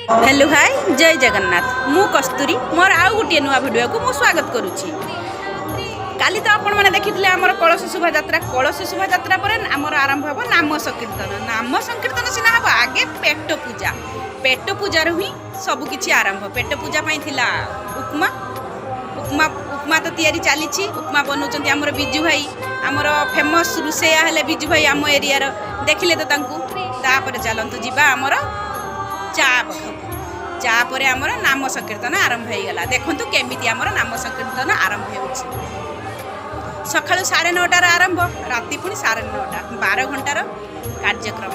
Hello hi जय जगन्नाथ मु कस्तूरी मोर आउ गोटे नुआ भिडियो को मु स्वागत करुच्ची। काली तो आपण मैंने देखिए आमर कलश शोभा यात्रा पर आमर आरंभ हम नाम संकीर्तन सीना हम आगे पेट पूजार ही सबकि आरंभ। पेट पूजा थिला उपमा उपमा उपमा तो तैयारी चली उपमा बनाऊँ आमर बिजू भाई आमर फेमस रोसैया हेले बिजू भाई आम एरिया देखिले तो तापर चलतु जीवा आमर चा चा पर आमर नाम संकीर्तन आरंभ हो गला। देखु केमी आमर नाम संकीर्तन आरंभ हो सका 9:30 आरंभ राति पुणी 9:30 12 घंटार कार्यक्रम।